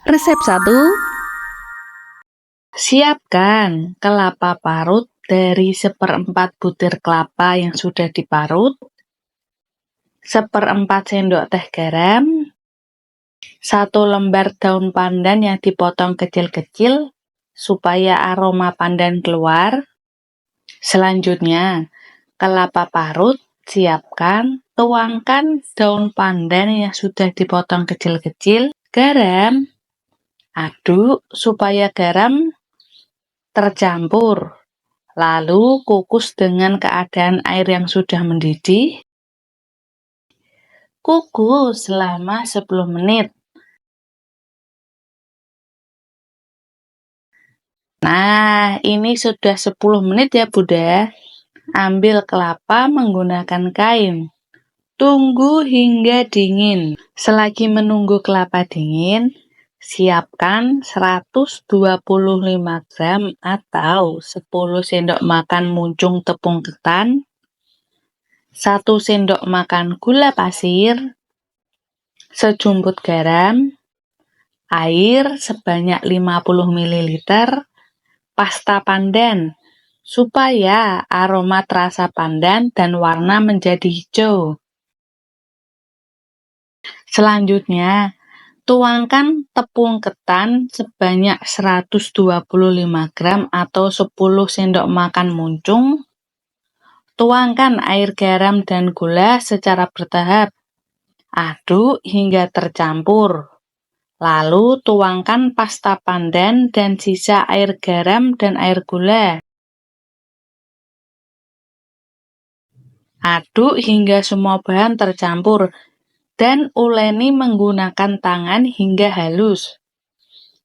Resep 1. Siapkan kelapa parut dari 1/4 butir kelapa yang sudah diparut, 1/4 sendok teh garam, 1 lembar daun pandan yang dipotong kecil-kecil supaya aroma pandan keluar. Selanjutnya, kelapa parut siapkan, tuangkan daun pandan yang sudah dipotong kecil-kecil, garam, aduk supaya garam tercampur. Lalu kukus dengan keadaan air yang sudah mendidih. Kukus selama 10 menit. Nah, ini sudah 10 menit ya Bunda. Ambil kelapa menggunakan kain. Tunggu hingga dingin. Selagi menunggu kelapa dingin, siapkan 125 gram atau 10 sendok makan muncung tepung ketan, 1 sendok makan gula pasir, sejumput garam, air sebanyak 50 ml, pasta pandan, supaya aroma terasa pandan dan warna menjadi hijau. Selanjutnya, tuangkan tepung ketan sebanyak 125 gram atau 10 sendok makan muncung. Tuangkan air garam dan gula secara bertahap. Aduk hingga tercampur. Lalu tuangkan pasta pandan dan sisa air garam dan air gula. Aduk hingga semua bahan tercampur dan uleni menggunakan tangan hingga halus.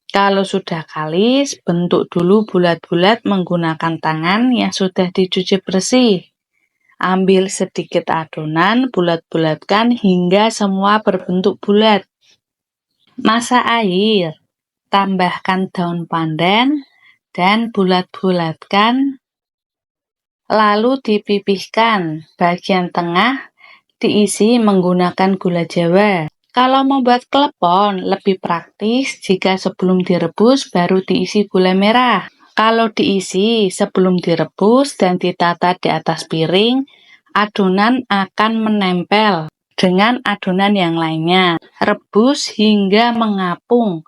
Kalau sudah kalis, bentuk dulu bulat-bulat menggunakan tangan yang sudah dicuci bersih. Ambil sedikit adonan, bulat-bulatkan hingga semua berbentuk bulat. Masak air, tambahkan daun pandan, dan bulat-bulatkan. Lalu dipipihkan. Bagian tengah diisi menggunakan gula jawa. Kalau membuat klepon, lebih praktis jika sebelum direbus baru diisi gula merah. Kalau diisi sebelum direbus dan ditata di atas piring, adonan akan menempel dengan adonan yang lainnya. Rebus hingga mengapung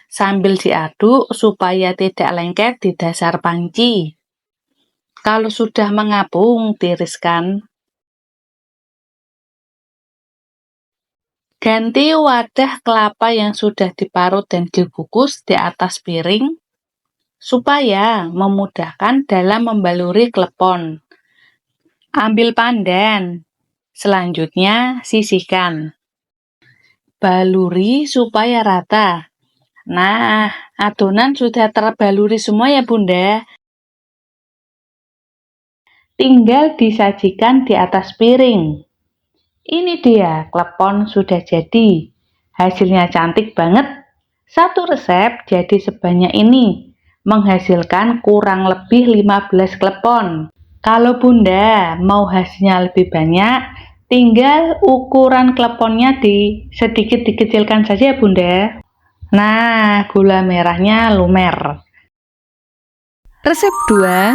sambil diaduk supaya tidak lengket di dasar panci. Kalau sudah mengapung, tiriskan. Ganti wadah kelapa yang sudah diparut dan dikukus di atas piring supaya memudahkan dalam membaluri klepon. Ambil pandan. Selanjutnya, sisihkan. Baluri supaya rata. Nah, adonan sudah terbaluri semua ya Bunda. Tinggal disajikan di atas piring. Ini dia, klepon sudah jadi. Hasilnya cantik banget. Satu resep jadi sebanyak ini, menghasilkan kurang lebih 15 klepon. Kalau Bunda mau hasilnya lebih banyak, tinggal ukuran kleponnya sedikit dikecilkan saja ya Bunda. Nah, gula merahnya lumer. Resep 2.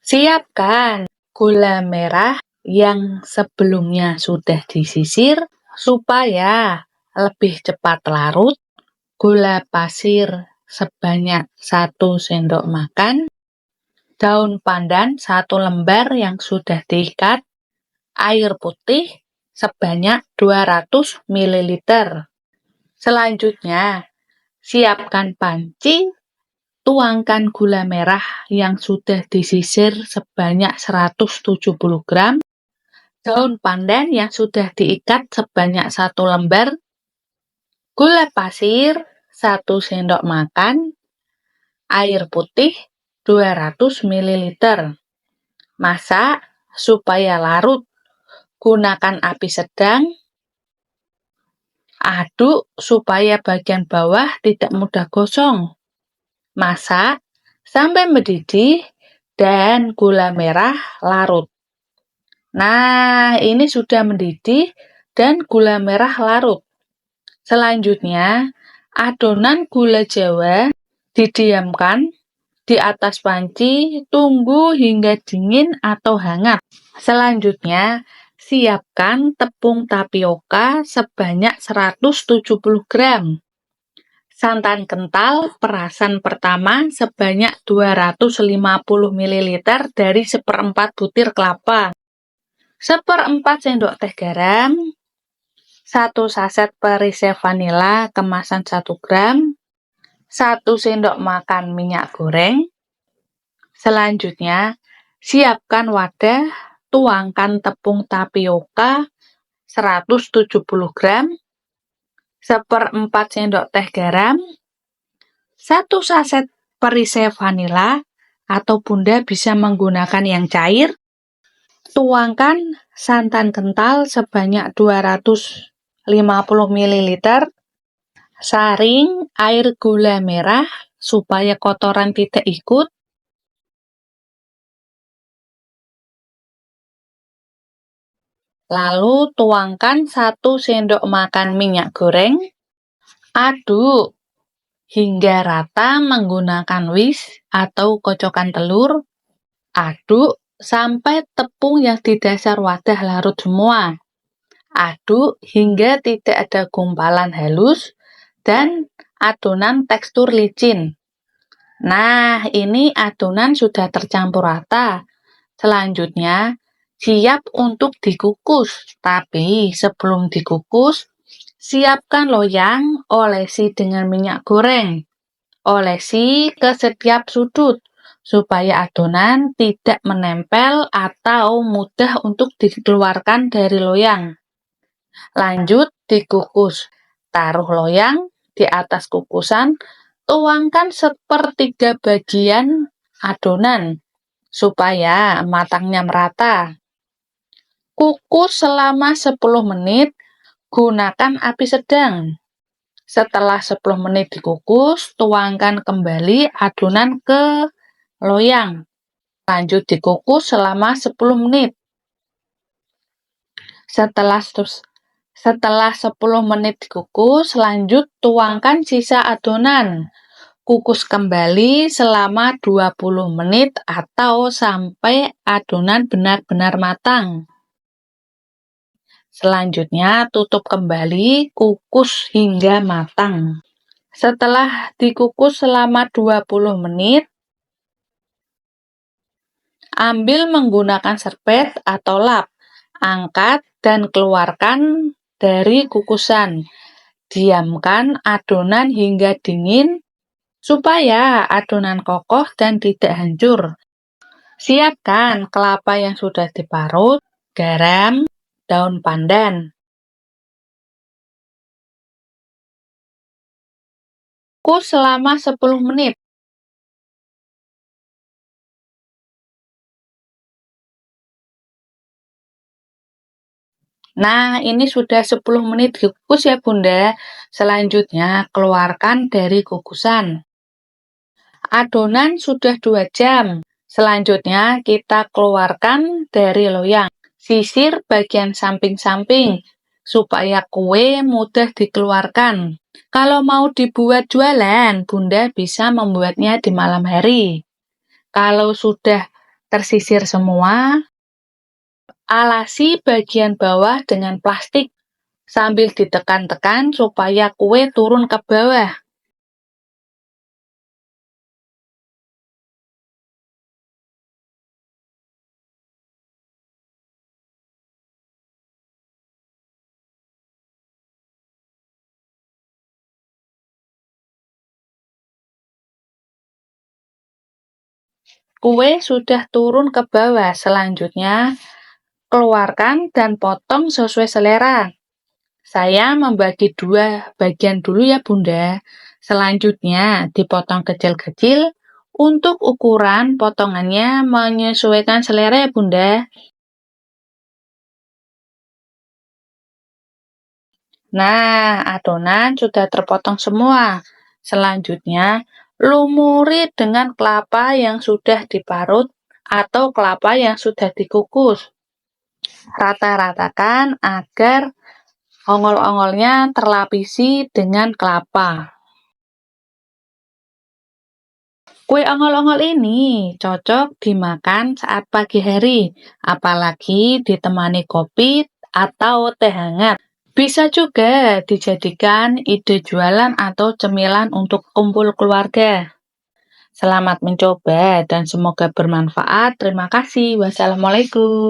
Siapkan gula merah yang sebelumnya sudah disisir supaya lebih cepat larut. Gula pasir sebanyak 1 sendok makan. Daun pandan 1 lembar yang sudah diikat, air putih sebanyak 200 ml. Selanjutnya, siapkan panci, tuangkan gula merah yang sudah disisir sebanyak 170 gram, daun pandan yang sudah diikat sebanyak 1 lembar, gula pasir 1 sendok makan, air putih 200 ml. Masak supaya larut. Gunakan api sedang. Aduk supaya bagian bawah tidak mudah gosong. Masak sampai mendidih dan gula merah larut. Nah, ini sudah mendidih dan gula merah larut. Selanjutnya, Adonan gula jawa didiamkan di atas panci, tunggu hingga dingin atau hangat. Selanjutnya, siapkan tepung tapioka sebanyak 170 gram. Santan kental perasan pertama sebanyak 250 ml dari 1/4 butir kelapa. 1/4 sendok teh garam, 1 saset perisai vanila kemasan 1 gram, 1 sendok makan minyak goreng. Selanjutnya, siapkan wadah, tuangkan tepung tapioka 170 gram, 1/4 sendok teh garam, 1 saset perisai vanila atau Bunda bisa menggunakan yang cair. Tuangkan santan kental sebanyak 250 ml. Saring air gula merah supaya kotoran tidak ikut. Lalu tuangkan 1 sendok makan minyak goreng. Aduk hingga rata menggunakan whisk atau kocokan telur. Aduk sampai tepung yang di dasar wadah larut semua. Aduk hingga tidak ada gumpalan halus dan adonan tekstur licin. Nah, ini adonan sudah tercampur rata. Selanjutnya, siap untuk dikukus. Tapi sebelum dikukus, siapkan loyang, olesi dengan minyak goreng. Olesi ke setiap sudut supaya adonan tidak menempel atau mudah untuk dikeluarkan dari loyang. Lanjut dikukus. Taruh loyang di atas kukusan, tuangkan 1/3 bagian adonan supaya matangnya merata. Kukus selama 10 menit, gunakan api sedang. Setelah 10 menit dikukus, tuangkan kembali adonan ke loyang. Lanjut dikukus selama 10 menit. Setelah 10 menit dikukus, lanjut tuangkan sisa adonan. Kukus kembali selama 20 menit atau sampai adonan benar-benar matang. Selanjutnya, tutup kembali, kukus hingga matang. Setelah dikukus selama 20 menit, ambil menggunakan serpet atau lap. Angkat dan keluarkan dari kukusan. Diamkan adonan hingga dingin supaya adonan kokoh dan tidak hancur. Siapkan kelapa yang sudah diparut, garam, daun pandan. Kukus selama 10 menit. Nah, ini sudah 10 menit dikukus ya Bunda. Selanjutnya, keluarkan dari kukusan. Adonan sudah 2 jam. Selanjutnya, kita keluarkan dari loyang. Sisir bagian samping-samping supaya kue mudah dikeluarkan. Kalau mau dibuat jualan, Bunda bisa membuatnya di malam hari. Kalau sudah tersisir semua, alasi bagian bawah dengan plastik sambil ditekan-tekan supaya kue turun ke bawah. Kue sudah turun ke bawah. Selanjutnya, keluarkan dan potong sesuai selera. Saya membagi 2 bagian dulu ya Bunda. Selanjutnya, dipotong kecil-kecil. Untuk ukuran potongannya menyesuaikan selera ya Bunda. Nah, adonan sudah terpotong semua. Selanjutnya, lumuri dengan kelapa yang sudah diparut atau kelapa yang sudah dikukus. Rata-ratakan agar ongol-ongolnya terlapisi dengan kelapa. Kue ongol-ongol ini cocok dimakan saat pagi hari, apalagi ditemani kopi atau teh hangat. Bisa juga dijadikan ide jualan atau cemilan untuk kumpul keluarga. Selamat mencoba dan semoga bermanfaat. Terima kasih. Wassalamualaikum.